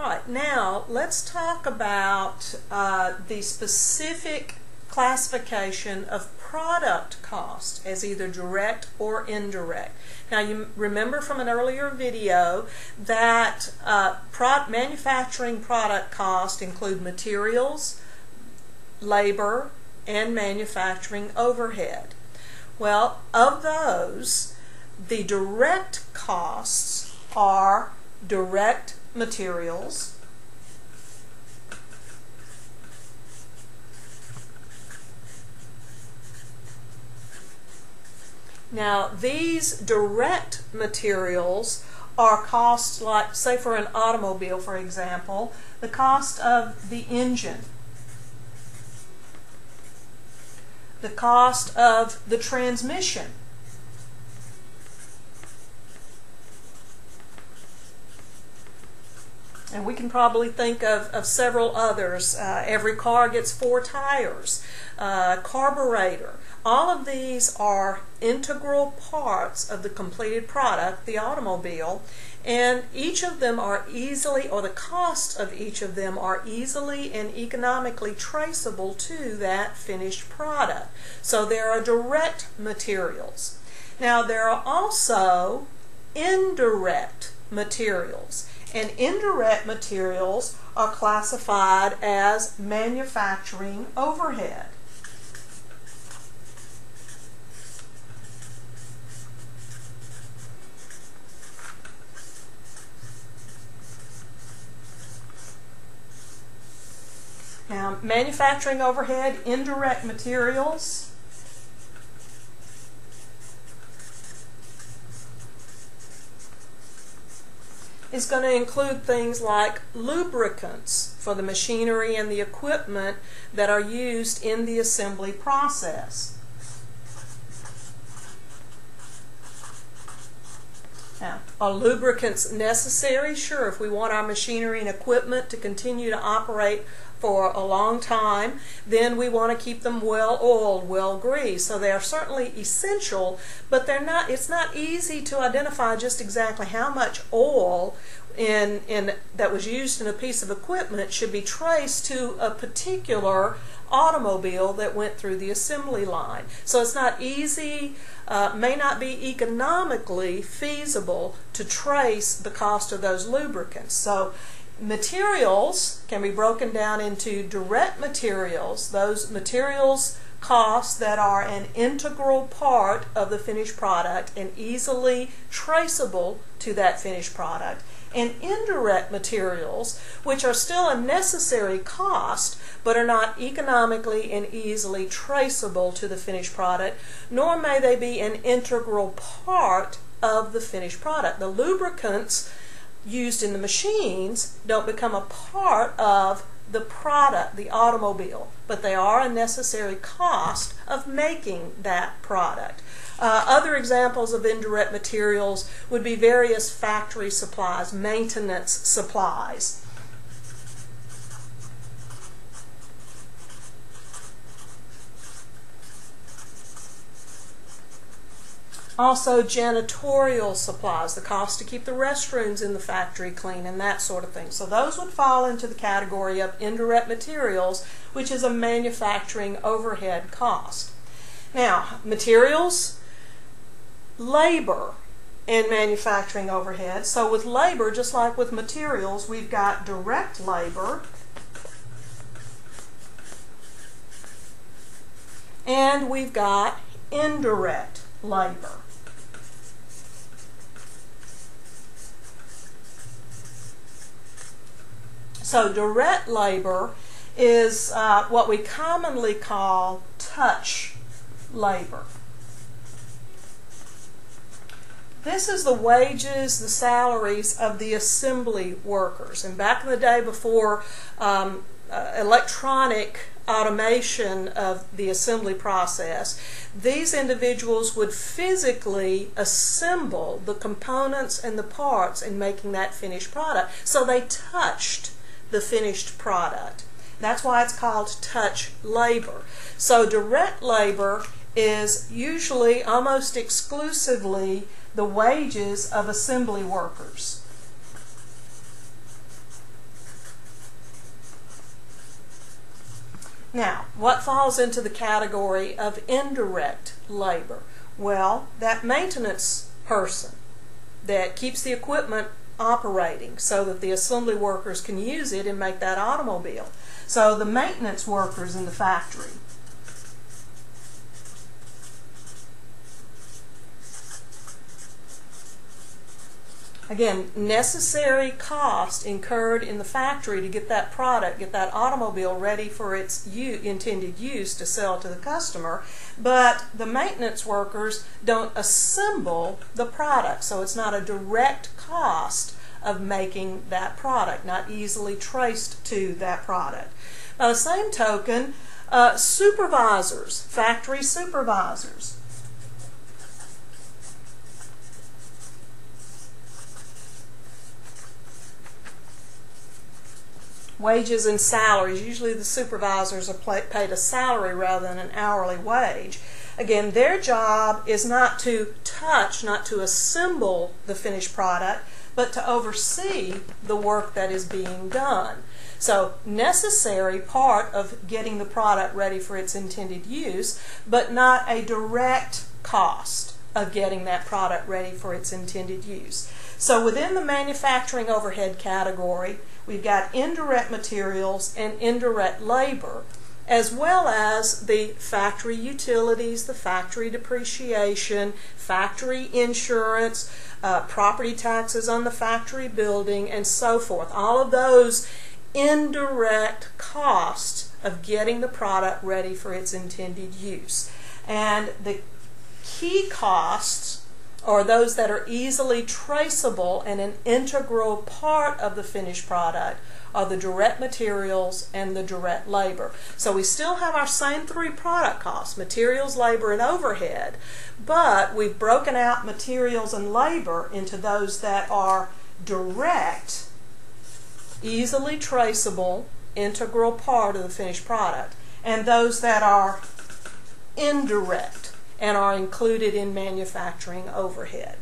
All right, now let's talk about the specific classification of product cost as either direct or indirect. Now you remember from an earlier video that manufacturing product cost include materials, labor, and manufacturing overhead. Well, of those, the direct costs are direct materials, now these direct materials are costs like, say for an automobile for example, the cost of the engine, the cost of the transmission, and we can probably think of several others. Every car gets 4 tires, carburetor. All of these are integral parts of the completed product, the automobile, and each of them are easily, or the cost of each of them are easily and economically traceable to that finished product. So there are direct materials. Now there are also indirect materials. And indirect materials are classified as manufacturing overhead. Now, manufacturing overhead, indirect materials, is going to include things like lubricants for the machinery and the equipment that are used in the assembly process. Now, are lubricants necessary? Sure, if we want our machinery and equipment to continue to operate for a long time, then we want to keep them well oiled, well greased. So they are certainly essential, but it's not easy to identify just exactly how much oil that was used in a piece of equipment should be traced to a particular automobile that went through the assembly line. So it's not easy, may not be economically feasible to trace the cost of those lubricants. So materials can be broken down into direct materials, those materials costs that are an integral part of the finished product and easily traceable to that finished product, and indirect materials, which are still a necessary cost but are not economically and easily traceable to the finished product, nor may they be an integral part of the finished product. The lubricants used in the machines don't become a part of the product, the automobile, but they are a necessary cost of making that product. Other examples of indirect materials would be various factory supplies, maintenance supplies. Also janitorial supplies, the cost to keep the restrooms in the factory clean and that sort of thing. So those would fall into the category of indirect materials, which is a manufacturing overhead cost. Now, materials, labor, and manufacturing overhead. So with labor, just like with materials, we've got direct labor and we've got indirect labor. So direct labor is what we commonly call touch labor. This is the wages, the salaries of the assembly workers. And back in the day before electronic automation of the assembly process, these individuals would physically assemble the components and the parts in making that finished product. So they touched the finished product. That's why it's called touch labor. So direct labor is usually almost exclusively the wages of assembly workers. Now, what falls into the category of indirect labor? Well, that maintenance person that keeps the equipment operating so that the assembly workers can use it and make that automobile. So the maintenance workers in the factory. Again, necessary cost incurred in the factory to get that product, get that automobile ready for its intended use to sell to the customer, but the maintenance workers don't assemble the product, so it's not a direct cost of making that product, not easily traced to that product. By the same token, supervisors, factory supervisors. Wages and salaries. Usually the supervisors are paid a salary rather than an hourly wage. Again, their job is not to touch, not to assemble the finished product, but to oversee the work that is being done. So, necessary part of getting the product ready for its intended use, but not a direct cost of getting that product ready for its intended use. So within the manufacturing overhead category, we've got indirect materials and indirect labor, as well as the factory utilities, the factory depreciation, factory insurance, property taxes on the factory building, and so forth. All of those indirect costs of getting the product ready for its intended use. And the key costs are those that are easily traceable and an integral part of the finished product are the direct materials and the direct labor. So we still have our same three product costs, materials, labor, and overhead, but we've broken out materials and labor into those that are direct, easily traceable, integral part of the finished product, and those that are indirect and are included in manufacturing overhead.